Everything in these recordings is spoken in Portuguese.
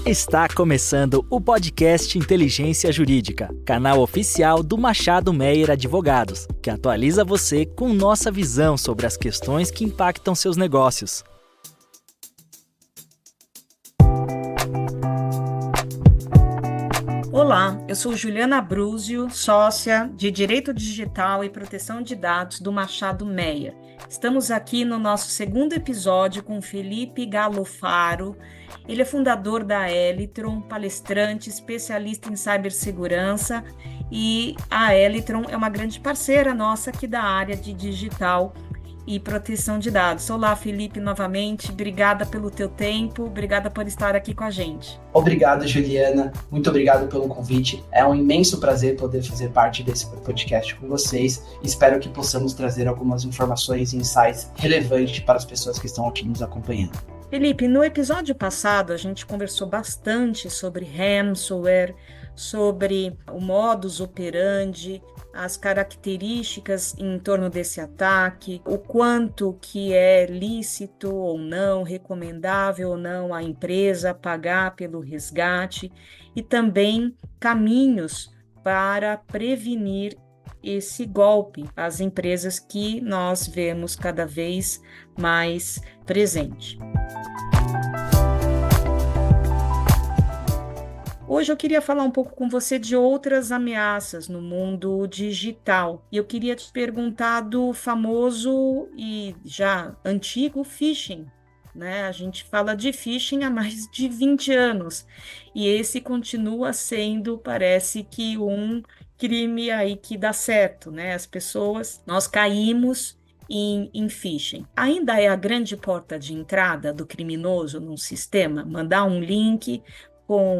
Está começando o podcast Inteligência Jurídica, canal oficial do Machado Meyer Advogados, que atualiza você com nossa visão sobre as questões que impactam seus negócios. Olá, eu sou Juliana Abruzio, sócia de Direito Digital e Proteção de Dados do Machado Meyer. Estamos aqui no nosso segundo episódio com Felipe Galofaro. Ele é fundador da Elitron, palestrante, especialista em cibersegurança, e a Elitron é uma grande parceira nossa aqui da área de digital e proteção de dados. Olá, Felipe, novamente, obrigada pelo teu tempo, obrigada por estar aqui com a gente. Obrigado, Juliana, muito obrigado pelo convite. É um imenso prazer poder fazer parte desse podcast com vocês. Espero que possamos trazer algumas informações e insights relevantes para as pessoas que estão aqui nos acompanhando. Felipe, no episódio passado a gente conversou bastante sobre ransomware, sobre o modus operandi, as características em torno desse ataque, o quanto que é lícito ou não, recomendável ou não a empresa pagar pelo resgate e também caminhos para prevenir esse golpe, as empresas que nós vemos cada vez mais presente. Hoje eu queria falar um pouco com você de outras ameaças no mundo digital. E eu queria te perguntar do famoso e já antigo phishing, né? A gente fala de phishing há mais de 20 anos. E esse continua sendo, parece que um crime aí que dá certo, né? As pessoas, nós caímos em phishing. Ainda é a grande porta de entrada do criminoso num sistema, mandar um link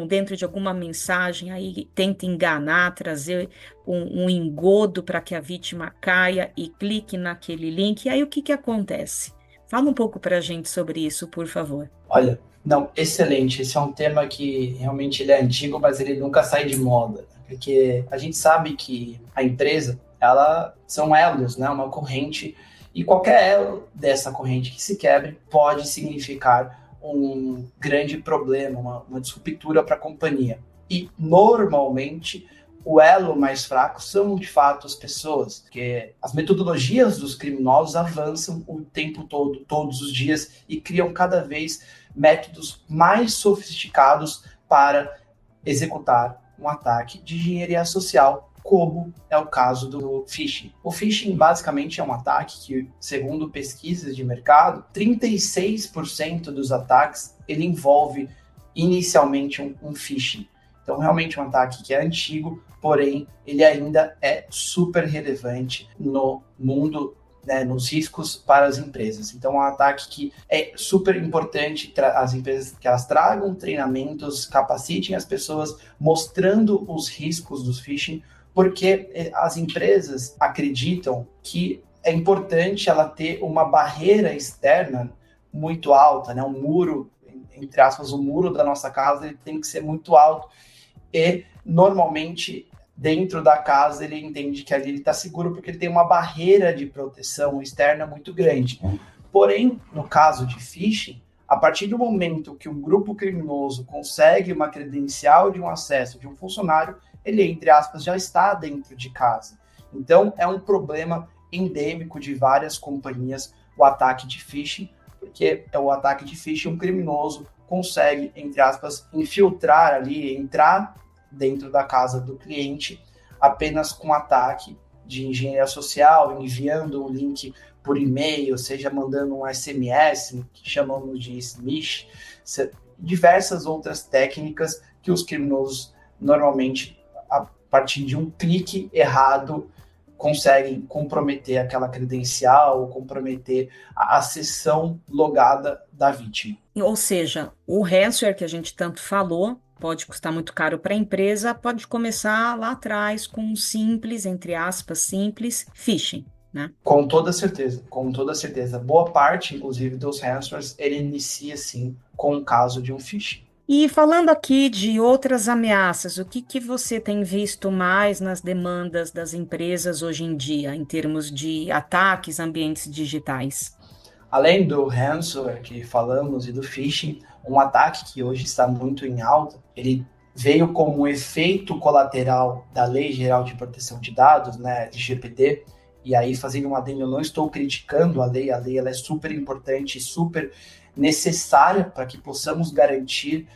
dentro de alguma mensagem, aí tenta enganar, trazer um engodo para que a vítima caia e clique naquele link. E aí o que acontece? Fala um pouco para a gente sobre isso, por favor. Olha, não, excelente. Esse é um tema que realmente ele é antigo, mas ele nunca sai de moda. Porque a gente sabe que a empresa, ela são elos, né? Uma corrente, e qualquer elo dessa corrente que se quebre pode significar um grande problema, uma disruptura para a companhia. E, normalmente, o elo mais fraco são, de fato, as pessoas, porque as metodologias dos criminosos avançam o tempo todo, todos os dias, e criam cada vez métodos mais sofisticados para executar um ataque de engenharia social, como é o caso do phishing. O phishing, basicamente, é um ataque que, segundo pesquisas de mercado, 36% dos ataques ele envolve inicialmente um phishing. Então, realmente um ataque que é antigo, porém, ele ainda é super relevante no mundo, né, nos riscos para as empresas. Então, é um ataque que é super importante as empresas que elas tragam treinamentos, capacitem as pessoas, mostrando os riscos dos phishing, porque as empresas acreditam que é importante ela ter uma barreira externa muito alta, né? Um muro, entre aspas, o muro da nossa casa ele tem que ser muito alto e, normalmente, dentro da casa ele entende que ali ele está seguro porque ele tem uma barreira de proteção externa muito grande. Porém, no caso de phishing, a partir do momento que um grupo criminoso consegue uma credencial de um acesso de um funcionário, ele, entre aspas, já está dentro de casa. Então, é um problema endêmico de várias companhias, o ataque de phishing, porque é o ataque de phishing, um criminoso consegue, entre aspas, infiltrar ali, entrar dentro da casa do cliente apenas com ataque de engenharia social, enviando um link por e-mail, seja mandando um SMS, que chamamos de smishing, diversas outras técnicas que os criminosos normalmente, a partir de um clique errado, conseguem comprometer aquela credencial ou comprometer a sessão logada da vítima. Ou seja, o ransomware que a gente tanto falou pode custar muito caro para a empresa, pode começar lá atrás com um simples, entre aspas, simples phishing, né? Com toda certeza, com toda certeza. Boa parte, inclusive, dos ransomwares, ele inicia, sim, com o caso de um phishing. E falando aqui de outras ameaças, o que você tem visto mais nas demandas das empresas hoje em dia, em termos de ataques a ambientes digitais? Além do ransomware que falamos e do phishing, um ataque que hoje está muito em alta, ele veio como um efeito colateral da Lei Geral de Proteção de Dados, né, LGPD, e aí fazendo um adendo, eu não estou criticando a lei ela é super importante, super necessária para que possamos garantir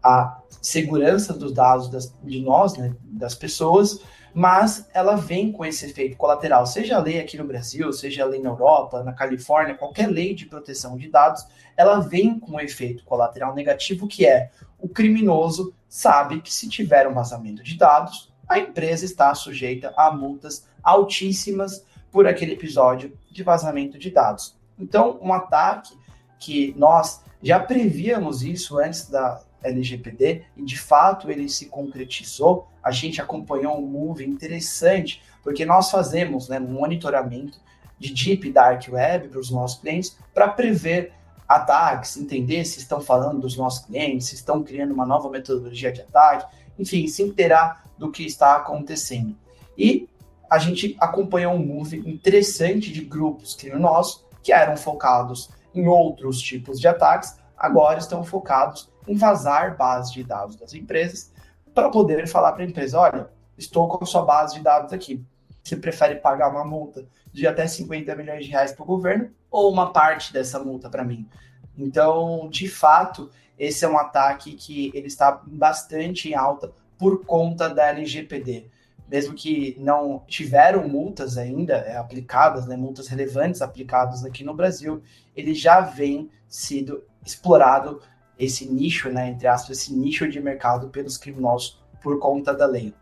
a segurança dos dados de nós, né, das pessoas, mas ela vem com esse efeito colateral, seja a lei aqui no Brasil, seja a lei na Europa, na Califórnia, qualquer lei de proteção de dados, ela vem com um efeito colateral negativo, que é o criminoso sabe que se tiver um vazamento de dados, a empresa está sujeita a multas altíssimas por aquele episódio de vazamento de dados. Então, um ataque que nós já prevíamos isso antes da LGPD, e de fato ele se concretizou, a gente acompanhou um move interessante, porque nós fazemos, né, um monitoramento de Deep Dark Web para os nossos clientes, para prever ataques, entender se estão falando dos nossos clientes, se estão criando uma nova metodologia de ataque, enfim, se inteirar do que está acontecendo. E a gente acompanhou um move interessante de grupos criminosos que eram focados em outros tipos de ataques, agora estão focados em vazar bases de dados das empresas para poder falar para a empresa, olha, estou com a sua base de dados aqui. Você prefere pagar uma multa de até 50 milhões de reais para o governo ou uma parte dessa multa para mim? Então, de fato, esse é um ataque que ele está bastante em alta por conta da LGPD. Mesmo que não tiveram multas ainda aplicadas, né, multas relevantes aplicadas aqui no Brasil, ele já vem sido explorado esse nicho, né, entre aspas, esse nicho de mercado pelos criminosos por conta da lei.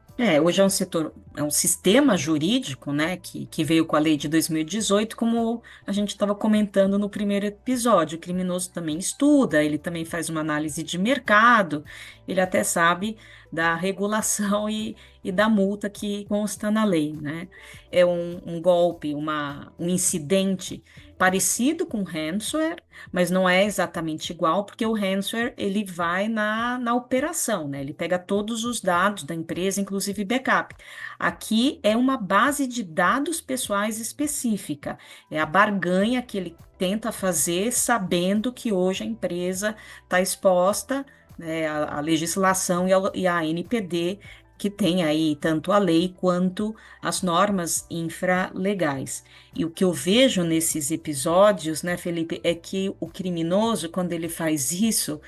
Hoje é um sistema jurídico, né, que veio com a lei de 2018, como a gente estava comentando no primeiro episódio. O criminoso também estuda, ele também faz uma análise de mercado, ele até sabe da regulação e da multa que consta na lei, né? É um golpe, um incidente parecido com ransomware, mas não é exatamente igual, porque o ransomware ele vai na operação, né? Ele pega todos os dados da empresa, inclusive backup. Aqui é uma base de dados pessoais específica, é a barganha que ele tenta fazer, sabendo que hoje a empresa está exposta, né, à legislação e à NPD, que tem aí tanto a lei quanto as normas infralegais. E o que eu vejo nesses episódios, né, Felipe, é que o criminoso, quando ele faz isso,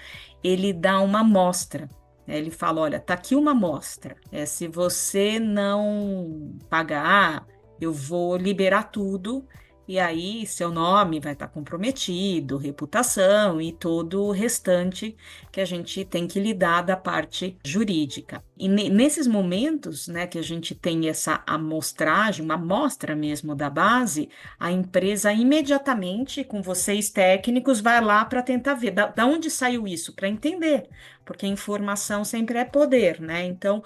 ele dá uma amostra. Né? Ele fala, olha, tá aqui uma amostra. Se você não pagar, eu vou liberar tudo. E aí, seu nome vai estar comprometido, reputação e todo o restante que a gente tem que lidar da parte jurídica. E nesses momentos, né, que a gente tem essa amostragem, uma amostra mesmo da base, a empresa imediatamente, com vocês técnicos, vai lá para tentar ver da onde saiu isso, para entender, porque informação sempre é poder, né? Então,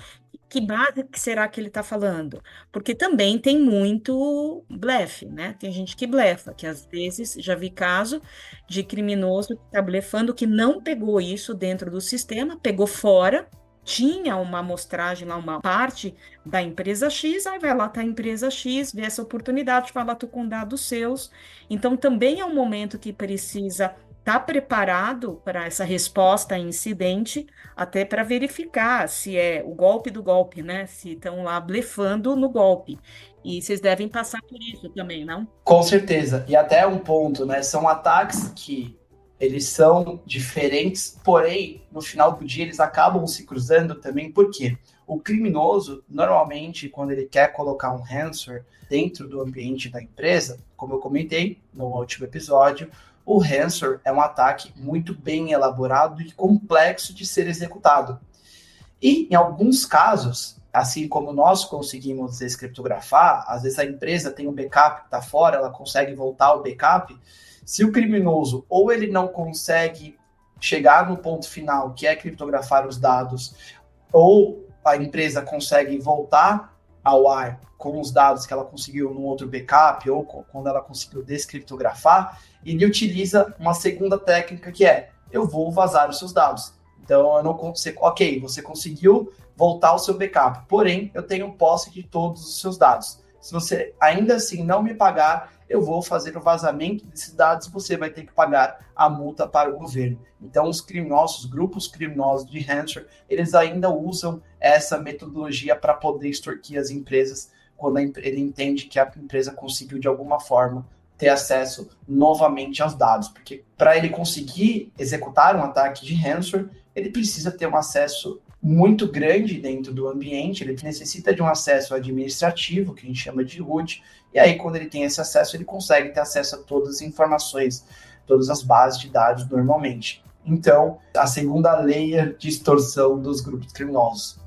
que base que será que ele está falando? Porque também tem muito blefe, né? Tem gente que blefa, que às vezes já vi caso de criminoso que está blefando, que não pegou isso dentro do sistema, pegou fora, tinha uma amostragem lá, uma parte da empresa X, aí vai lá, tá a empresa X, vê essa oportunidade, fala, tô com dados seus. Então, também é um momento que precisa estar preparado para essa resposta a incidente, até para verificar se é o golpe do golpe, né? Se estão lá blefando no golpe. E vocês devem passar por isso também, não? Com certeza. E até um ponto, né? São ataques que eles são diferentes, porém, no final do dia, eles acabam se cruzando também. Por quê? O criminoso, normalmente, quando ele quer colocar um ransomware dentro do ambiente da empresa, como eu comentei no último episódio, o ransomware é um ataque muito bem elaborado e complexo de ser executado. E, em alguns casos, assim como nós conseguimos descriptografar, às vezes a empresa tem um backup que está fora, ela consegue voltar ao backup. Se o criminoso ou ele não consegue chegar no ponto final, que é criptografar os dados, ou a empresa consegue voltar ao ar com os dados que ela conseguiu num outro backup, ou quando ela conseguiu descriptografar, ele utiliza uma segunda técnica que é, eu vou vazar os seus dados. Então, eu não consigo, ok, você conseguiu voltar ao seu backup, porém, eu tenho posse de todos os seus dados. Se você ainda assim não me pagar, eu vou fazer o vazamento desses dados e você vai ter que pagar a multa para o governo. Então, os criminosos, os grupos criminosos de ransomware, eles ainda usam essa metodologia para poder extorquir as empresas quando ele entende que a empresa conseguiu, de alguma forma, ter acesso novamente aos dados. Porque para ele conseguir executar um ataque de ransomware, ele precisa ter um acesso muito grande dentro do ambiente, ele necessita de um acesso administrativo, que a gente chama de root, e aí quando ele tem esse acesso, ele consegue ter acesso a todas as informações, todas as bases de dados normalmente. Então, a segunda layer de extorsão dos grupos criminosos.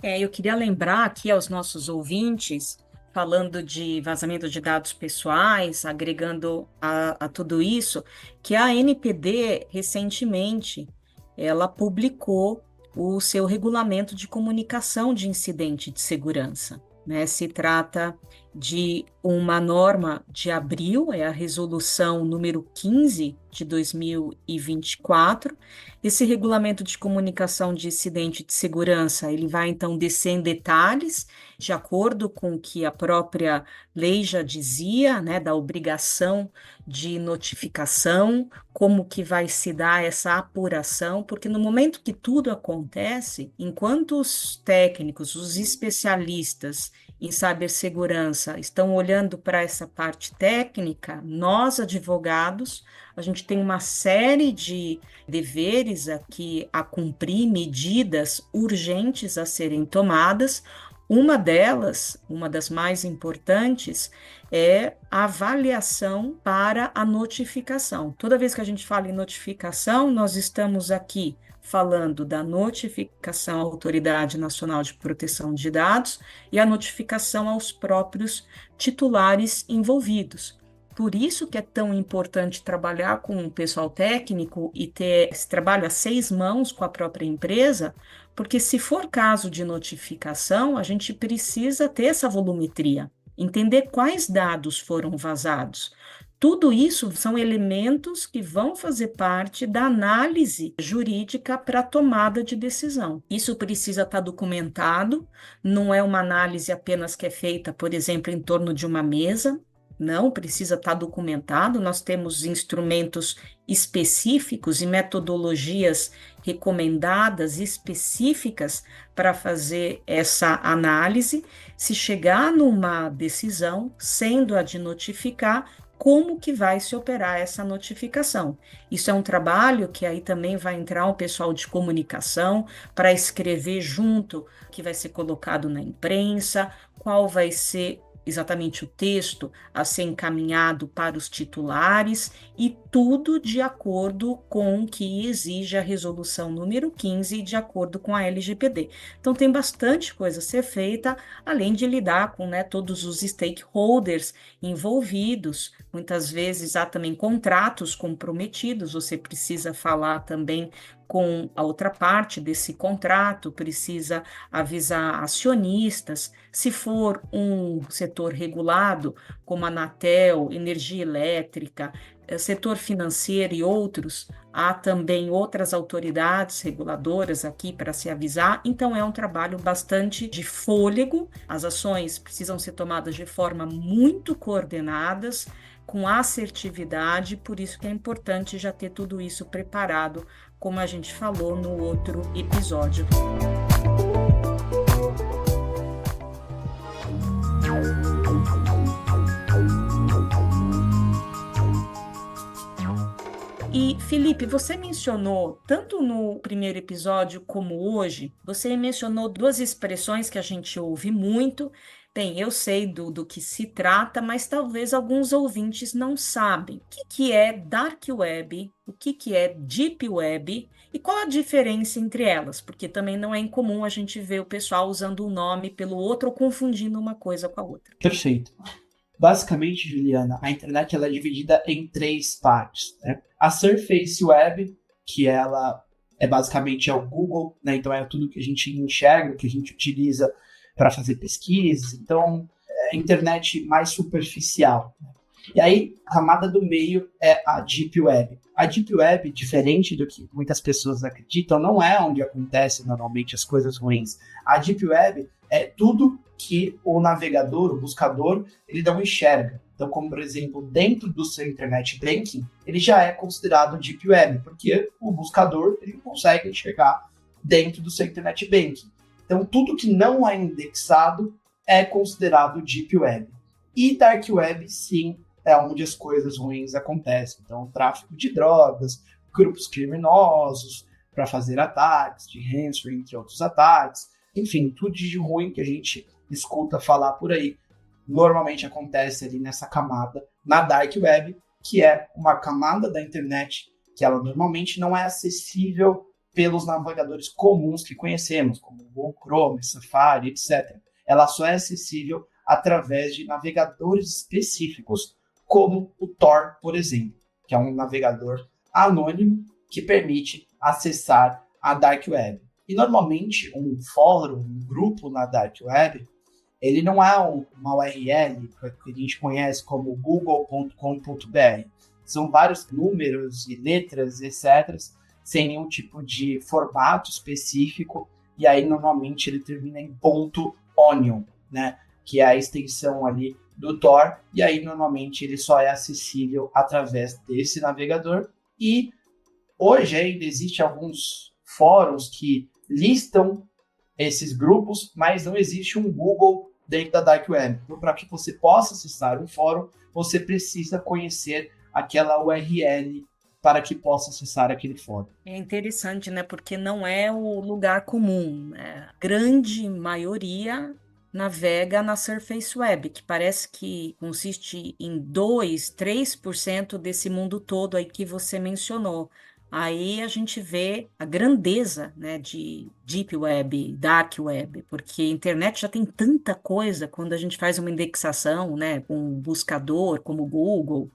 Eu queria lembrar aqui aos nossos ouvintes, falando de vazamento de dados pessoais, agregando a tudo isso, que a ANPD, recentemente, ela publicou o seu regulamento de comunicação de incidente de segurança, né? Se trata de uma norma de abril, é a resolução número 15 de 2024. Esse regulamento de comunicação de incidente de segurança, ele vai então descer em detalhes, de acordo com o que a própria lei já dizia, né, da obrigação de notificação, como que vai se dar essa apuração, porque no momento que tudo acontece, enquanto os técnicos, os especialistas em cibersegurança estão olhando para essa parte técnica, nós, advogados, a gente tem uma série de deveres aqui a cumprir, medidas urgentes a serem tomadas. Uma delas, uma das mais importantes, é a avaliação para a notificação. Toda vez que a gente fala em notificação, nós estamos aqui falando da notificação à Autoridade Nacional de Proteção de Dados e a notificação aos próprios titulares envolvidos. Por isso que é tão importante trabalhar com o pessoal técnico e ter esse trabalho a 6 mãos com a própria empresa, porque se for caso de notificação, a gente precisa ter essa volumetria, entender quais dados foram vazados. Tudo isso são elementos que vão fazer parte da análise jurídica para a tomada de decisão. Isso precisa estar documentado, não é uma análise apenas que é feita, por exemplo, em torno de uma mesa. Não, precisa estar documentado. Nós temos instrumentos específicos e metodologias recomendadas específicas para fazer essa análise. Se chegar numa decisão, sendo a de notificar, como que vai se operar essa notificação? Isso é um trabalho que aí também vai entrar o pessoal de comunicação para escrever junto que vai ser colocado na imprensa, qual vai ser exatamente o texto a ser encaminhado para os titulares e tudo de acordo com o que exige a resolução número 15 e de acordo com a LGPD. Então tem bastante coisa a ser feita, além de lidar com, né, todos os stakeholders envolvidos. Muitas vezes há também contratos comprometidos, você precisa falar também com a outra parte desse contrato, precisa avisar acionistas. Se for um setor regulado, como a Anatel, energia elétrica, setor financeiro e outros, há também outras autoridades reguladoras aqui para se avisar. Então, é um trabalho bastante de fôlego. As ações precisam ser tomadas de forma muito coordenadas, com assertividade, por isso que é importante já ter tudo isso preparado, como a gente falou no outro episódio. E, Felipe, você mencionou, tanto no primeiro episódio como hoje, você mencionou 2 expressões que a gente ouve muito. Bem, eu sei do que se trata, mas talvez alguns ouvintes não sabem. O que é Dark Web, o que é Deep Web e qual a diferença entre elas? Porque também não é incomum a gente ver o pessoal usando um nome pelo outro ou confundindo uma coisa com a outra. Perfeito. Basicamente, Juliana, a internet ela é dividida em 3 partes, né? A Surface Web, que ela é basicamente o Google, né? Então é tudo que a gente enxerga, que a gente utiliza para fazer pesquisas, então é a internet mais superficial. E aí, a camada do meio é a Deep Web. A Deep Web, diferente do que muitas pessoas acreditam, não é onde acontecem normalmente as coisas ruins. A Deep Web é tudo que o navegador, o buscador, ele não enxerga. Então, como, por exemplo, dentro do seu Internet Banking, ele já é considerado Deep Web, porque o buscador ele consegue enxergar dentro do seu Internet Banking. Então, tudo que não é indexado é considerado Deep Web. E Dark Web, sim, é onde as coisas ruins acontecem. Então, tráfico de drogas, grupos criminosos para fazer ataques, de ransomware, entre outros ataques. Enfim, tudo de ruim que a gente escuta falar por aí, normalmente acontece ali nessa camada, na Dark Web, que é uma camada da internet que ela normalmente não é acessível pelos navegadores comuns que conhecemos, como o Google Chrome, Safari, etc. Ela só é acessível através de navegadores específicos, como o Tor, por exemplo, que é um navegador anônimo que permite acessar a Dark Web. E normalmente um fórum, um grupo na Dark Web, ele não é uma URL que a gente conhece como google.com.br. São vários números e letras, etc., sem nenhum tipo de formato específico, e aí normalmente ele termina em .onion, né? Que é a extensão ali do Tor, e aí normalmente ele só é acessível através desse navegador. E hoje ainda existem alguns fóruns que listam esses grupos, mas não existe um Google dentro da Dark Web. Então, para que você possa acessar um fórum, você precisa conhecer aquela URL para que possa acessar aquele fórum. É interessante, né? Porque não é o lugar comum, né? A grande maioria navega na Surface Web, que parece que consiste em 2, 3% desse mundo todo aí que você mencionou. Aí a gente vê a grandeza, né, de Deep Web, Dark Web, porque a internet já tem tanta coisa quando a gente faz uma indexação, né, com um buscador como Google,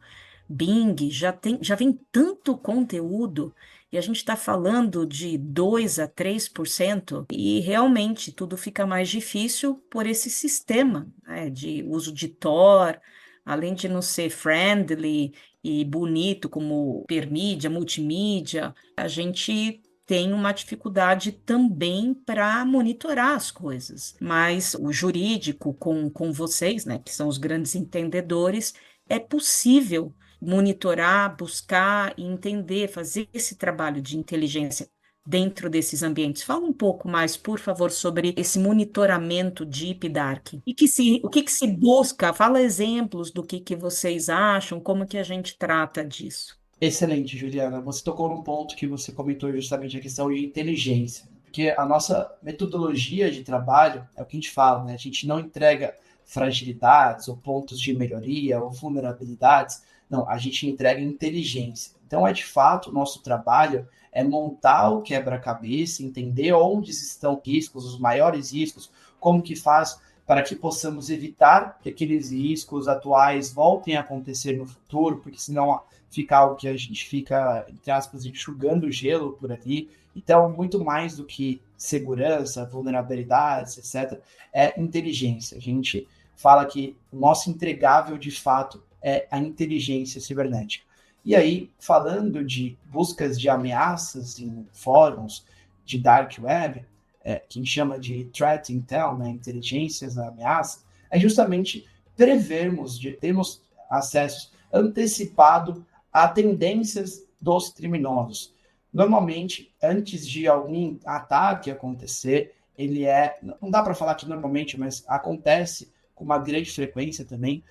Bing, já vem tanto conteúdo e a gente está falando de 2 a 3% e realmente tudo fica mais difícil por esse sistema, né, de uso de Tor, além de não ser friendly e bonito como hipermídia, multimídia, a gente tem uma dificuldade também para monitorar as coisas. Mas o jurídico com vocês, né, que são os grandes entendedores, é possível monitorar, buscar e entender, fazer esse trabalho de inteligência dentro desses ambientes. Fala um pouco mais, por favor, sobre esse monitoramento Deep Dark. O que que se busca? Fala exemplos do que vocês acham, como que a gente trata disso. Excelente, Juliana. Você tocou num ponto que você comentou justamente a questão de inteligência. Porque a nossa metodologia de trabalho é o que a gente fala, né? A gente não entrega fragilidades ou pontos de melhoria ou vulnerabilidades. Não, a gente entrega inteligência. Então, de fato, o nosso trabalho é montar o quebra-cabeça, entender onde estão riscos, os maiores riscos, como que faz para que possamos evitar que aqueles riscos atuais voltem a acontecer no futuro, porque senão fica algo que a gente fica, entre aspas, enxugando o gelo por ali. Então, muito mais do que segurança, vulnerabilidades, etc., é inteligência. A gente fala que o nosso entregável, de fato, é a inteligência cibernética. E aí, falando de buscas de ameaças em fóruns de Dark Web, que a gente chama de Threat Intel, né, inteligências da ameaça, é justamente termos acesso antecipado a tendências dos criminosos. Normalmente, antes de algum ataque acontecer, não dá para falar que normalmente, mas acontece com uma grande frequência também,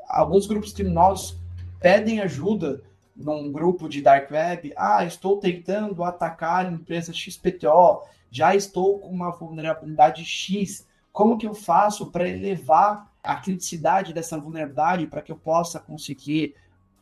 alguns grupos criminosos pedem ajuda num grupo de Dark Web. Estou tentando atacar a empresa XPTO, já estou com uma vulnerabilidade X. Como que eu faço para elevar a criticidade dessa vulnerabilidade para que eu possa conseguir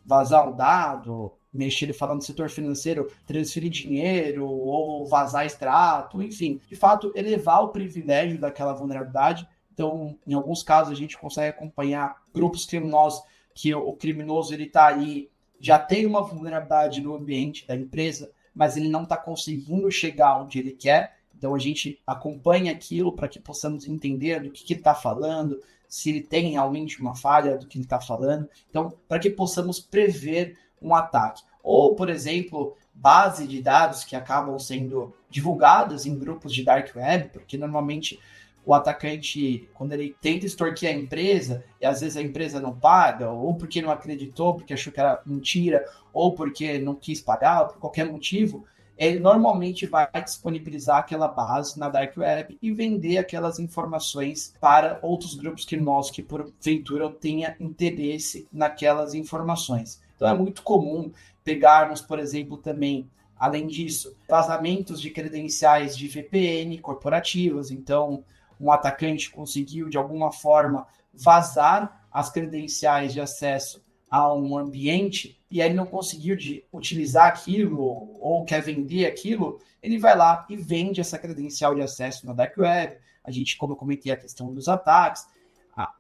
vazar um dado, mexer, falando do setor financeiro, transferir dinheiro ou vazar extrato, enfim. De fato, elevar o privilégio daquela vulnerabilidade. Então, em alguns casos, a gente consegue acompanhar grupos criminosos que o criminoso está ali, já tem uma vulnerabilidade no ambiente da empresa, mas ele não está conseguindo chegar onde ele quer. Então, a gente acompanha aquilo para que possamos entender do que ele está falando, se ele tem realmente uma falha do que ele está falando. Então, para que possamos prever um ataque. Ou, por exemplo, base de dados que acabam sendo divulgadas em grupos de Dark Web, porque normalmente o atacante, quando ele tenta extorquir a empresa, e às vezes a empresa não paga, ou porque não acreditou, porque achou que era mentira, ou porque não quis pagar, ou por qualquer motivo, ele normalmente vai disponibilizar aquela base na Dark Web e vender aquelas informações para outros grupos criminosos que, porventura, tenha interesse naquelas informações. Então é muito comum pegarmos, por exemplo, também, além disso, vazamentos de credenciais de VPN corporativas. Então, um atacante conseguiu, de alguma forma, vazar as credenciais de acesso a um ambiente e aí ele não conseguiu utilizar aquilo ou quer vender aquilo, ele vai lá e vende essa credencial de acesso na Dark Web. A gente, como eu comentei, a questão dos ataques.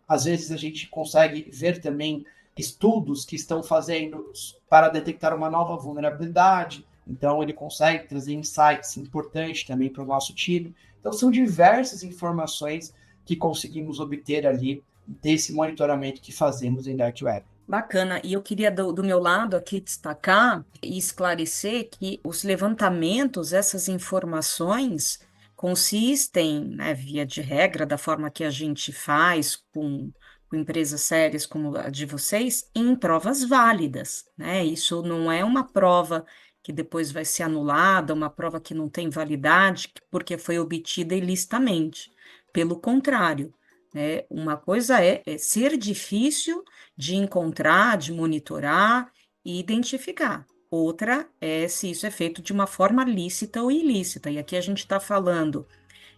Às vezes a gente consegue ver também estudos que estão fazendo para detectar uma nova vulnerabilidade. Então, ele consegue trazer insights importantes também para o nosso time. Então, são diversas informações que conseguimos obter ali desse monitoramento que fazemos em Dark Web. Bacana. E eu queria, do meu lado aqui, destacar e esclarecer que os levantamentos, essas informações, consistem, né, via de regra, da forma que a gente faz com empresas sérias como a de vocês, em provas válidas, né? Isso não é uma prova que depois vai ser anulada, uma prova que não tem validade porque foi obtida ilicitamente. Pelo contrário, né? Uma coisa é ser difícil de encontrar, de monitorar e identificar. Outra é se isso é feito de uma forma lícita ou ilícita. E aqui a gente está falando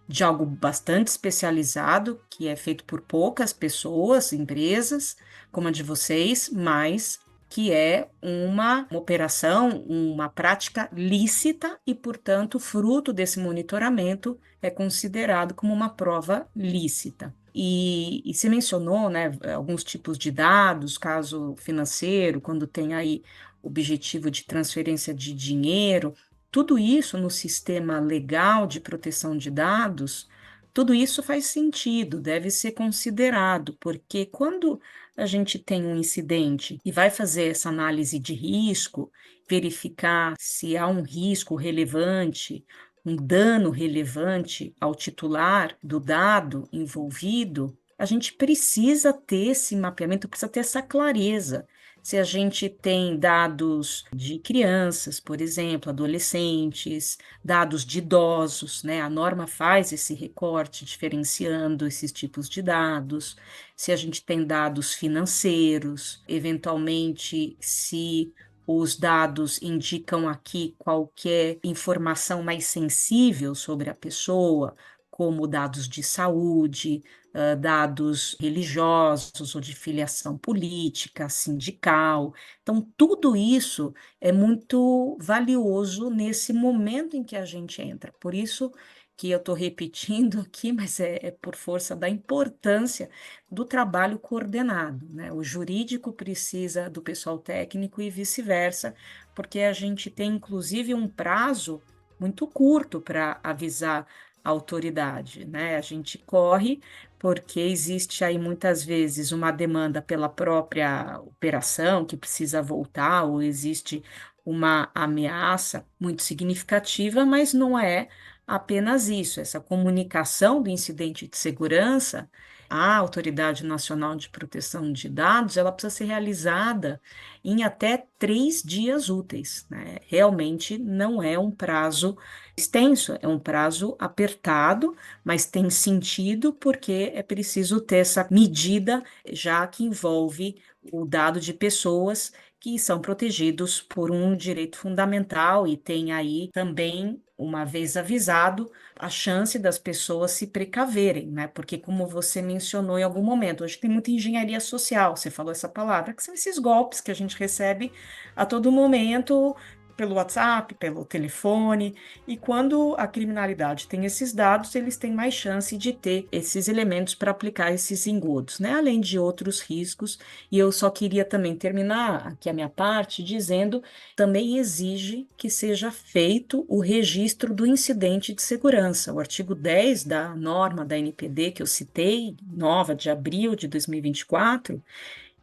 de algo bastante especializado, que é feito por poucas pessoas, empresas, como a de vocês, mas que é uma operação, uma prática lícita e, portanto, fruto desse monitoramento é considerado como uma prova lícita. E se mencionou, né, alguns tipos de dados, caso financeiro, quando tem aí objetivo de transferência de dinheiro, tudo isso no sistema legal de proteção de dados, tudo isso faz sentido, deve ser considerado, porque quando a gente tem um incidente e vai fazer essa análise de risco, verificar se há um risco relevante, um dano relevante ao titular do dado envolvido, a gente precisa ter esse mapeamento, precisa ter essa clareza. Se a gente tem dados de crianças, por exemplo, adolescentes, dados de idosos, né? A norma faz esse recorte diferenciando esses tipos de dados. Se a gente tem dados financeiros, eventualmente, se os dados indicam aqui qualquer informação mais sensível sobre a pessoa, como dados de saúde, dados religiosos ou de filiação política, sindical. Então, tudo isso é muito valioso nesse momento em que a gente entra. Por isso que eu estou repetindo aqui, mas é por força da importância do trabalho coordenado, né? O jurídico precisa do pessoal técnico e vice-versa, porque a gente tem, inclusive, um prazo muito curto para avisar a autoridade, né? A gente corre porque existe aí muitas vezes uma demanda pela própria operação que precisa voltar, ou existe uma ameaça muito significativa, mas não é apenas isso. Essa comunicação do incidente de segurança à Autoridade Nacional de Proteção de Dados, ela precisa ser realizada em até 3 dias úteis, né? Realmente não é um prazo extenso, é um prazo apertado, mas tem sentido porque é preciso ter essa medida, já que envolve o dado de pessoas que são protegidos por um direito fundamental e tem aí também, uma vez avisado, a chance das pessoas se precaverem, né? Porque, como você mencionou em algum momento, hoje tem muita engenharia social, você falou essa palavra, que são esses golpes que a gente recebe a todo momento pelo WhatsApp, pelo telefone, e quando a criminalidade tem esses dados, eles têm mais chance de ter esses elementos para aplicar esses engodos, né? Além de outros riscos, e eu só queria também terminar aqui a minha parte dizendo, também exige que seja feito o registro do incidente de segurança. O artigo 10 da norma da NPD que eu citei, nova de abril de 2024,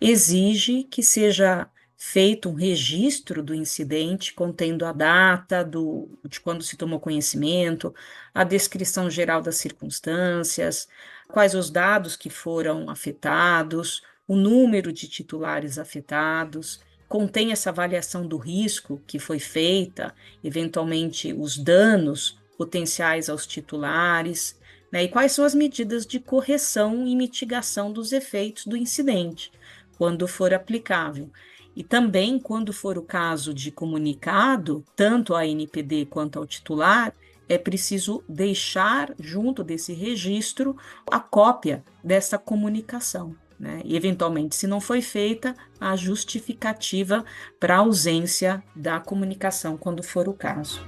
exige que seja feito um registro do incidente, contendo a data de quando se tomou conhecimento, a descrição geral das circunstâncias, quais os dados que foram afetados, o número de titulares afetados, contém essa avaliação do risco que foi feita, eventualmente os danos potenciais aos titulares, né, e quais são as medidas de correção e mitigação dos efeitos do incidente, quando for aplicável. E também, quando for o caso de comunicado, tanto à NPD quanto ao titular, é preciso deixar, junto desse registro, a cópia dessa comunicação, né? E, eventualmente, se não foi feita, a justificativa para a ausência da comunicação, quando for o caso.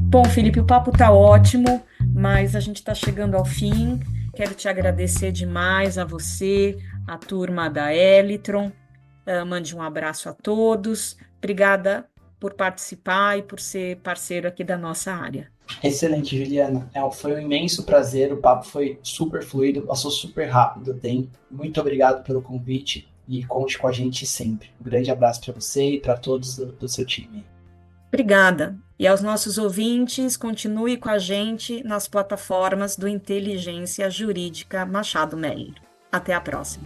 Bom, Felipe, o papo está ótimo, mas a gente está chegando ao fim. Quero te agradecer demais a você, a turma da Elitron. Mande um abraço a todos. Obrigada por participar e por ser parceiro aqui da nossa área. Excelente, Juliana. Foi um imenso prazer, o papo foi super fluido, passou super rápido, Muito obrigado pelo convite e conte com a gente sempre. Um grande abraço para você e para todos do seu time. Obrigada. E aos nossos ouvintes, continue com a gente nas plataformas do Inteligência Jurídica Machado Meyer. Até a próxima.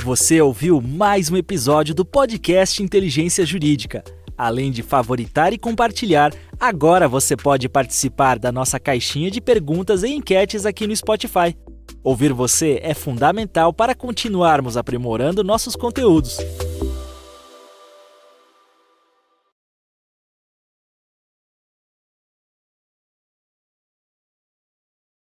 Você ouviu mais um episódio do podcast Inteligência Jurídica. Além de favoritar e compartilhar, agora você pode participar da nossa caixinha de perguntas e enquetes aqui no Spotify. Ouvir você é fundamental para continuarmos aprimorando nossos conteúdos.